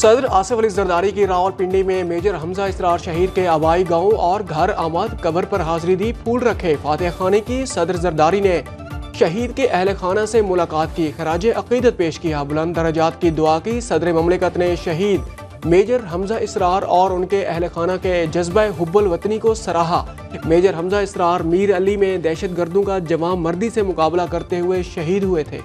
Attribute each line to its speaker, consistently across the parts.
Speaker 1: सदर आसिफ अली जरदारी की रावलपिंडी में मेजर हमजा इसरार शहीद के आबाई गांव और घर आमद कब्र पर हाजिरी दी, फूल रखे। फातिहा खाने की सदर जरदारी ने शहीद के अहल खाना से मुलाकात की, खराज अकीदत पेश किया, बुलंद दर्जात की दुआ की। सदर ममलिकत ने शहीद मेजर हमजा इसरार और उनके अहल खाना के जज्बा हुब्बुल वतनी को सराहा। मेजर हमजा इसरार मीर अली में दहशत गर्दों का जवां मर्दी से मुकाबला करते हुए शहीद हुए थे।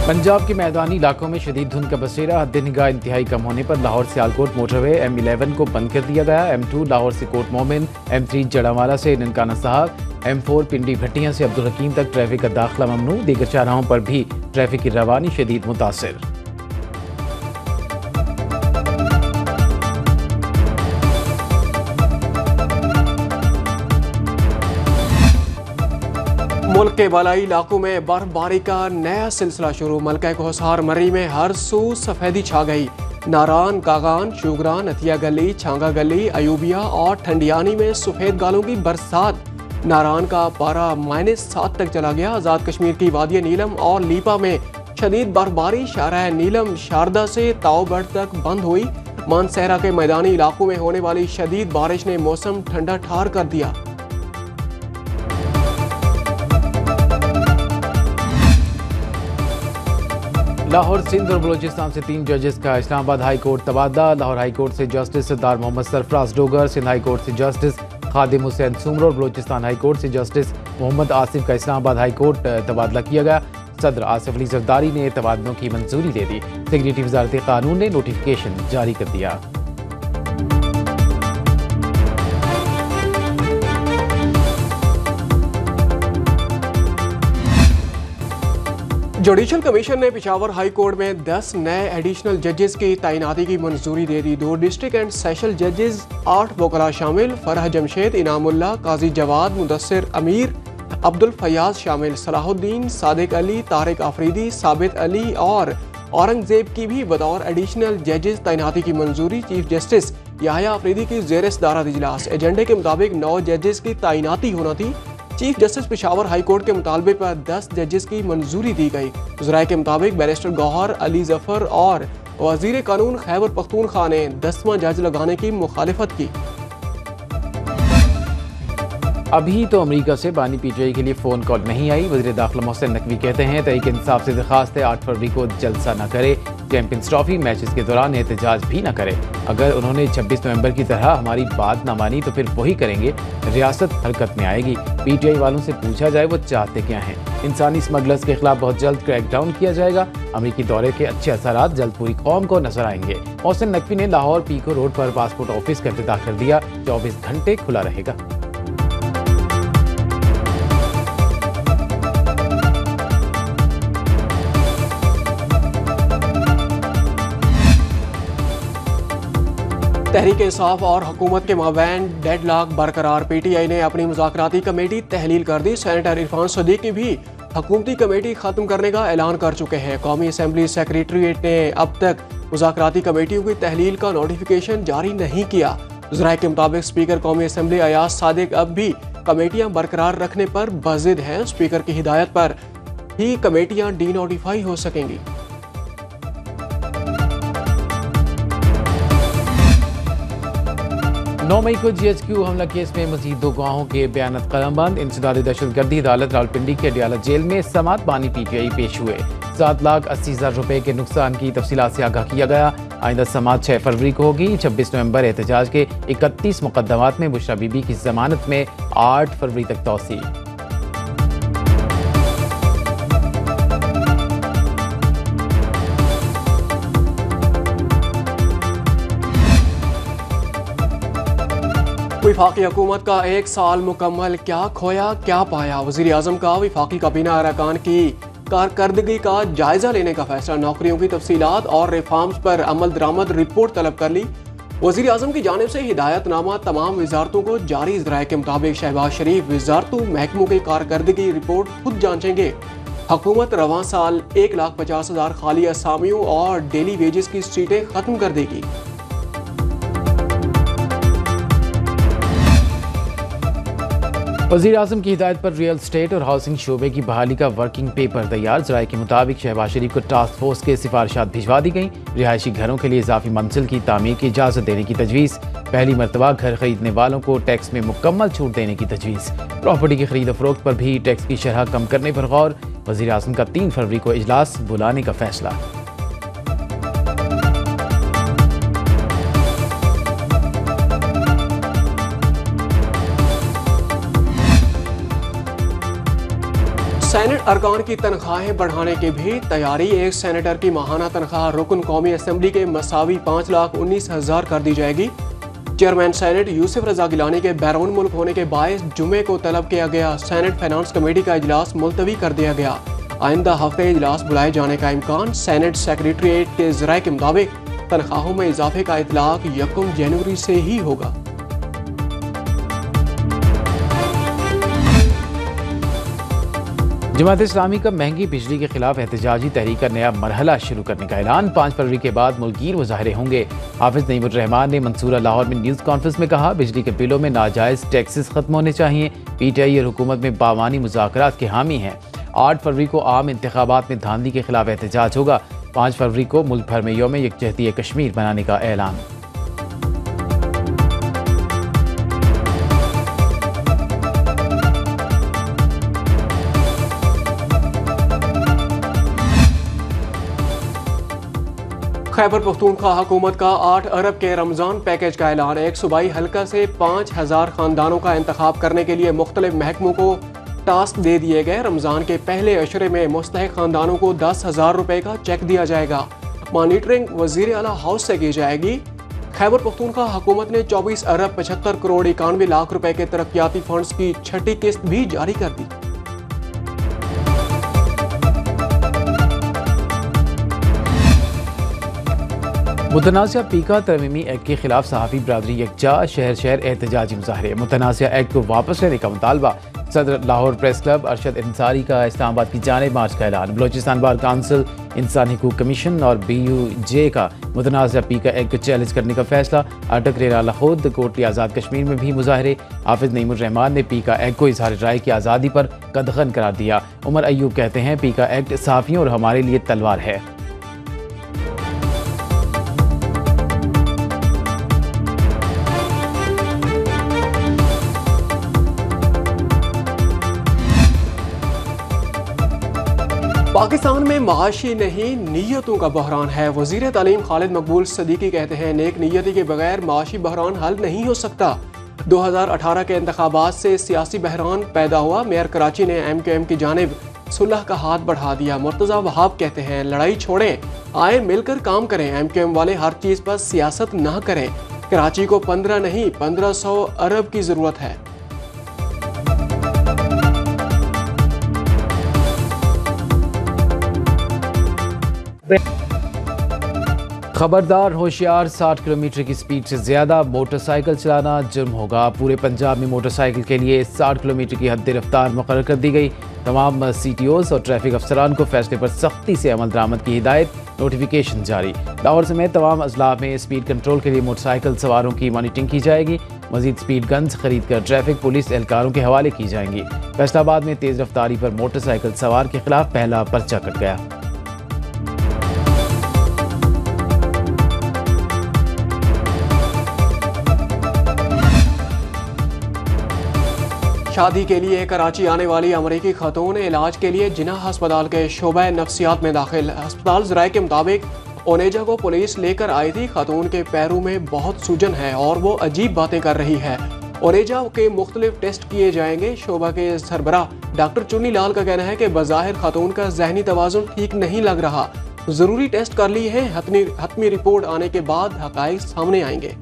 Speaker 2: पंजाब के मैदानी इलाकों में शदीद धुंध का बसेरा, हद निगाह इंतहाई कम होने पर लाहौर सियालकोट मोटरवे M11 को बंद कर दिया गया। M2 लाहौर से कोट मोमिन, M3 जड़ावाला से ननकाना साहब, M4 पिंडी भट्टियां से अब्दुल हकीम तक ट्रैफिक का दाखिला ममनू। दीगर चौराहों पर भी ट्रैफिक की रवानी शदीद मुतासिर।
Speaker 1: मुल्क के बालाई इलाकों में बर्फबारी का नया सिलसिला शुरू। मलका कोहसार मर्री में हर सू सफेदी छा गई। नारान, कागान, शुगरान, अतिया गली, छांगा गली, अयूबिया और ठंडियानी में सफेद गालों की बरसात। नारान का पारा -7 तक चला गया। आज़ाद कश्मीर की वादिया नीलम और लीपा में शदीद बर्फबारी। शाहराह नीलम शारदा से ताओबड़ तक बंद हुई। मानसहरा के मैदानी इलाकों में होने वाली शदीद बारिश ने मौसम ठंडा ठार कर दिया।
Speaker 2: लाहौर, सिंध और बलूचिस्तान से 3 जजेस का इस्लामाबाद हाई कोर्ट तबादला। लाहौर हाई कोर्ट से जस्टिस सरदार मोहम्मद सरफराज डोगर, सिंध हाई कोर्ट से जस्टिस खादिम हुसैन सुमर और बलूचिस्तान हाई कोर्ट से जस्टिस मोहम्मद आसिफ का इस्लामाबाद हाई कोर्ट तबादला किया गया। सदर आसिफ अली जरदारी ने तबादलों की मंजूरी दे दी। सेक्रेटरी वजारत कानून ने नोटिफिकेशन जारी कर दिया।
Speaker 1: जुडिशल कमीशन ने पेशावर हाई कोर्ट में 10 नए एडिशनल जजेस की तैनाती की मंजूरी दे दी। 2 डिस्ट्रिक्ट एंड सेशल जजेस, 8 वकला शामिल। फरह जमशेद, इनामुल्लाह, काजी जवाद, मुदस्सिर अमीर, अब्दुल फयाज शामिल। सलाहुद्दीन, सादिक अली, तारिक आफरीदी, साबित अली और औरंगजेब की भी बतौर एडिशनल जजेस तैनाती की मंजूरी। चीफ जस्टिस याहिया आफरीदी की ज़ेर सदारत इजलास। एजेंडे के मुताबिक 9 जजेस की तैनाती होना थी। Chief justice Peshawar high court के मुतालबे पर 10 जजेस की मंजूरी दी गई। वज़राए के मुताबिक बैरिस्टर गौहर अली जफर और वज़ीर कानून खैबर पख्तूनख्वा ने 10वां जज लगाने की मुखालिफत की।
Speaker 2: अभी तो अमेरिका से बानी PTI के लिए फ़ोन कॉल नहीं आई। वज़ीर दाखिला मोहसिन नकवी कहते हैं तहरीक इंसाफ से दरख्वास्त है 8 फरवरी को जलसा न करे, चैंपियंस ट्रॉफी मैचेस के दौरान एहतजाज भी न करे। अगर उन्होंने 26 नवंबर की तरह हमारी बात ना मानी तो फिर वही करेंगे, रियासत हरकत में आएगी। PTI वालों से पूछा जाए वो चाहते क्या हैं। इंसानी स्मगलर्स के खिलाफ बहुत जल्द क्रैकडाउन किया जाएगा। अमेरिकी दौरे के अच्छे असरात जल्द पूरी कौम को नजर आएंगे। मोहसिन नकवी ने लाहौर पीको रोड पर पासपोर्ट ऑफिस का इफ्तिताह कर दिया, 24 घंटे खुला रहेगा।
Speaker 1: तहरीक इंसाफ और हुकूमत के माबैन डेडलॉक बरकरार। PTI ने अपनी मुज़ाकराती कमेटी तहलील कर दी। सेनेटर इरफान सदीकी भी हुकूमती कमेटी ख़त्म करने का ऐलान कर चुके हैं। कौमी असम्बली सेक्रेटरीट ने अब तक मुज़ाकराती कमेटियों की तहलील का नोटिफिकेशन जारी नहीं किया। ज़राए के मुताबिक स्पीकर कौमी असम्बली अयाज सादिक अब भी कमेटियाँ बरकरार रखने पर बज़िद हैं। स्पीकर की हिदायत पर ही कमेटियाँ डी नोटिफाई हो सकेंगी।
Speaker 2: 9 मई को GHQ हमला केस में मजीद 2 गवाहों के बयान कलमबंद। इंसदाद दहशतगर्दी अदालत रावलपिंडी के अडियाला जेल में समात बानी PTI पेश हुए। 7,80,000 रुपए के नुकसान की तफसीलात से आगाह किया गया। आइंदा समात 6 फरवरी को होगी। 26 नवंबर एहतजाज के 31 मुकदमात में बुशरा बीबी की जमानत में 8 फरवरी तक तौसी।
Speaker 1: वफाकी हुकूमत का 1 साल मुकम्मल, क्या खोया क्या पाया। वज़ीर आज़म का वफाकी काबीना अरकान की कारकर्दगी का जायजा लेने का फैसला। नौकरियों की तफसीलात और रिफॉर्म्स पर अमल दरामद रिपोर्ट तलब कर ली। वज़ीर आज़म की जानिब से हिदायतनामा तमाम वजारतों को जारी। ज़राए के मुताबिक शहबाज शरीफ वजारतों महकमों की कारकर्दगी रिपोर्ट खुद जांचेंगे। हुकूमत रवां साल 1,50,000 खाली असामियों और डेली वेजेस की सीटें खत्म कर देगी।
Speaker 2: वज़ीर आज़म की हिदायत पर रियल स्टेट और हाउसिंग शोबे की बहाली का वर्किंग पेपर तैयार। ज़राए के मुताबिक शहबाज शरीफ को टास्क फोर्स के सिफारिशात भिजवा दी गई। रिहायशी घरों के लिए इजाफी मंजिल की तामीर की इजाज़त देने की तजवीज़। पहली मरतबा घर खरीदने वालों को टैक्स में मुकम्मल छूट देने की तजवीज़। प्रॉपर्टी की खरीद फरोख्त पर भी टैक्स की शरह कम करने पर गौर। वज़ीर आज़म का 3 फरवरी को इजलास बुलाने का फैसला।
Speaker 1: सेनेट अरकान की तनख्वाहें बढ़ाने की भी तैयारी। एक सेनेटर की माहाना तनख्वाह रुकन कौमी असम्बली के मसावी 5,19,000 कर दी जाएगी। चेयरमैन सेनेट यूसुफ रजा गिलानी के बैरून मुल्क होने के बायस जुमे को तलब किया गया। सेनेट फाइनेंस कमेटी का इजलास मुलतवी कर दिया गया। आइंदा हफ्ते इजलास बुलाए जाने का इम्कान। सेनेट सेक्रेटरीट के ज़राए के मुताबिक तनख्वाहों में इजाफे का इतलाक 1 जनवरी से ही होगा।
Speaker 2: जमात इस्लामी का महंगी बिजली के खिलाफ एहतजाजी तहरीक का नया मरहला शुरू करने का ऐलान। 5 फरवरी के बाद मुल्कीर मुजाहरे होंगे। हाफिज नईमुर रहमान ने मंसूरा लाहौर में न्यूज़ कॉन्फ्रेंस में कहा, बिजली के बिलों में नाजायज़ टैक्सेस खत्म होने चाहिए। PTI और हुकूमत में बावानी मुज़ाकरात के हामी हैं। 8 फरवरी को आम इंतखाबात में धांधली के खिलाफ एहतजाज होगा। 5 फरवरी को मुल्क भर में यौम यकजहती कश्मीर मनाने का ऐलान।
Speaker 1: खैबर पख्तूनख्वा हुकूमत का 8 अरब के रमज़ान पैकेज का ऐलान। एक सूबाई हल्का से 5,000 खानदानों का इंतखाब करने के लिए मुख्तलिफ महकमों को टास्क दे दिए गए। रमज़ान के पहले अशरे में मुस्तहिक खानदानों को 10,000 रुपये का चेक दिया जाएगा। मॉनिटरिंग वज़ीर आला हाउस से की जाएगी। खैबर पख्तूनख्वा हुकूमत ने 24 अरब 75 करोड़ 91 लाख रुपए के तरक्याती फंड्स की 6ठी किस्त भी जारी कर दी।
Speaker 2: मुतनाज़ा पीका तरमीमी एक्ट के खिलाफ सहाफ़ी बरादरी यकजा। शहर शहर एहतजाजी मुजाहरे। मुतनाज़ा एक्ट को वापस लेने का मुतालबा। सदर लाहौर प्रेस क्लब अरशद अंसारी का इस्लामाबाद की जानिब मार्च का ऐलान। बलोचिस्तान बार काउंसिल, इंसानी हकूक़ कमीशन और BUJ का मुतनाज़ा पीका एक्ट को चैलेंज करने का फैसला। अटक रेराला खुद कोटली आज़ाद कश्मीर में भी मुजाहरे। हाफिज नईमुर रहमान ने पीका एक्ट को इजहार राय की आज़ादी पर कदगन करार दिया। उमर अयूब कहते हैं, पीका एक्ट सहाफ़ियों और हमारे लिए तलवार है।
Speaker 1: पाकिस्तान में माशी नहीं नीयतों का बहरान है। वज़ीर तालीम खालिद मकबूल सदीकी कहते हैं, नेक नीयती के बगैर माशी बहरान हल नहीं हो सकता। 2018 के इंतखाबात से सियासी बहरान पैदा हुआ। मेयर कराची ने MQM की जानिब सुलह का हाथ बढ़ा दिया। मुर्तज़ा वहाब कहते हैं, लड़ाई छोड़ें, आए मिलकर काम करें। MQM वाले हर चीज़ पर सियासत ना करें। कराची को 15 नहीं 1500 अरब की ज़रूरत है।
Speaker 2: खबरदार होशियार, 60 किलोमीटर की स्पीड से ज़्यादा मोटरसाइकिल चलाना जुर्म होगा। पूरे पंजाब में मोटरसाइकिल के लिए 60 किलोमीटर की हद रफ्तार मुकर्रर कर दी गई। तमाम CTOs और ट्रैफिक अफसरान को फैसले पर सख्ती से अमल दरामद की हिदायत। नोटिफिकेशन जारी। लाहौर समेत तमाम अजला में स्पीड कंट्रोल के लिए मोटरसाइकिल सवारों की मॉनिटरिंग की जाएगी। मजीद स्पीड गन्स खरीद कर ट्रैफिक पुलिस एहलकारों के हवाले की जाएंगी। फैसलाबाद में तेज़ रफ्तारी पर मोटरसाइकिल सवार के खिलाफ पहला पर्चा कट गया।
Speaker 1: शादी के लिए कराची आने वाली अमरीकी खातून इलाज के लिए जिन्ना अस्पताल के शोबा नफ्सियात में दाखिल। अस्पताल ज़राए के मुताबिक ओनेजा को पुलिस लेकर आई थी। खातून के पैरों में बहुत सूजन है और वो अजीब बातें कर रही है। ओनेजा के मुख्तलिफ टेस्ट किए जाएंगे। शोबा के सरबराह डॉक्टर चुन्नी लाल का कहना है कि बज़ाहिर खातून का जहनी तवाज़ुन ठीक नहीं लग रहा। ज़रूरी टेस्ट कर लिए हैं। हतमी रिपोर्ट आने के बाद हक़ाइक़ सामने आएंगे।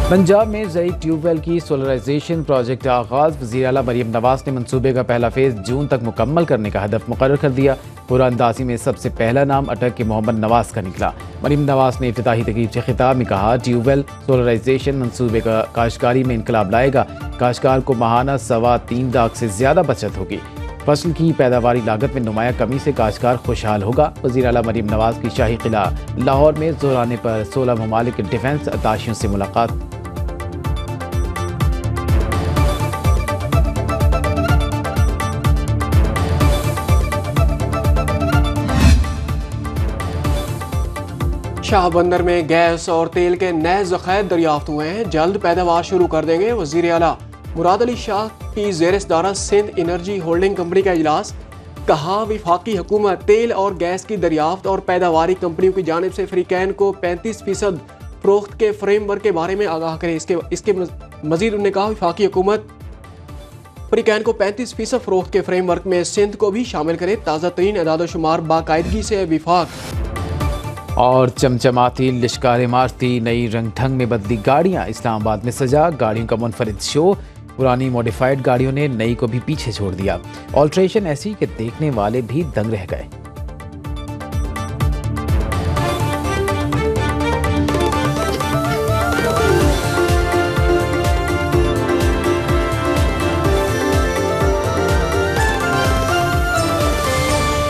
Speaker 2: पंजाब में ज़रूरी ट्यूबवेल की सोलराइजेशन प्रोजेक्ट का आगाज़। वज़ीर आला मरीम नवाज़ ने मनसूबे का पहला फेज़ जून तक मुकम्मल करने का हदफ मुकर्रर कर दिया। पूरा अंदाज़ी में सबसे पहला नाम अटक के मोहम्मद नवाज़ का निकला। मरीम नवाज़ ने इफ्तिताही तकरीब से खिताब में कहा, ट्यूबवेल सोलराइजेशन मनसूबे का काश्तकारी में इनकलाब लाएगा। काश्तकार को माहाना 3.25 लाख से ज़्यादा बचत होगी। फसल की पैदावारी लागत में नुमाया कमी से काश्तकार खुशहाल होगा। वज़ीर आला मरीम नवाज़ की शाही किला लाहौर में जोराने पर 16 ममालिक डिफेंस अताशियों से मुलाकात।
Speaker 1: शाह बंदर में गैस और तेल के नए ज़खायर दरियाफ्त हुए हैं, जल्द पैदावार शुरू कर देंगे। वज़ीर आला मुराद अली शाह की ज़ेर सदारत सिंध एनर्जी होल्डिंग कंपनी का इजलास। कहा विफाकी हुकूमत तेल और गैस की दरियाफ्त और पैदावारी कंपनियों की जानिब से फ्रीकैन को 35% फरोख्त के फ्रेमवर्क के बारे में आगाह करे। इसके मजीद उन्होंने कहा विफाकी हुकूमत फ्रीकैन को 35% फरोख्त के फ्रेमवर्क में सिंध को भी शामिल करे। ताज़ा तरीन अदाद-ओ-शुमार बाकायदगी से विफाक।
Speaker 2: और चमचमाती लिश्कार इमारती नई रंग ढंग में बदली गाड़ियां, इस्लामाबाद में सजा गाड़ियों का मुनफरिद शो। पुरानी मॉडिफाइड गाड़ियों ने नई को भी पीछे छोड़ दिया। ऑल्ट्रेशन ऐसी कि देखने वाले भी दंग रह गए।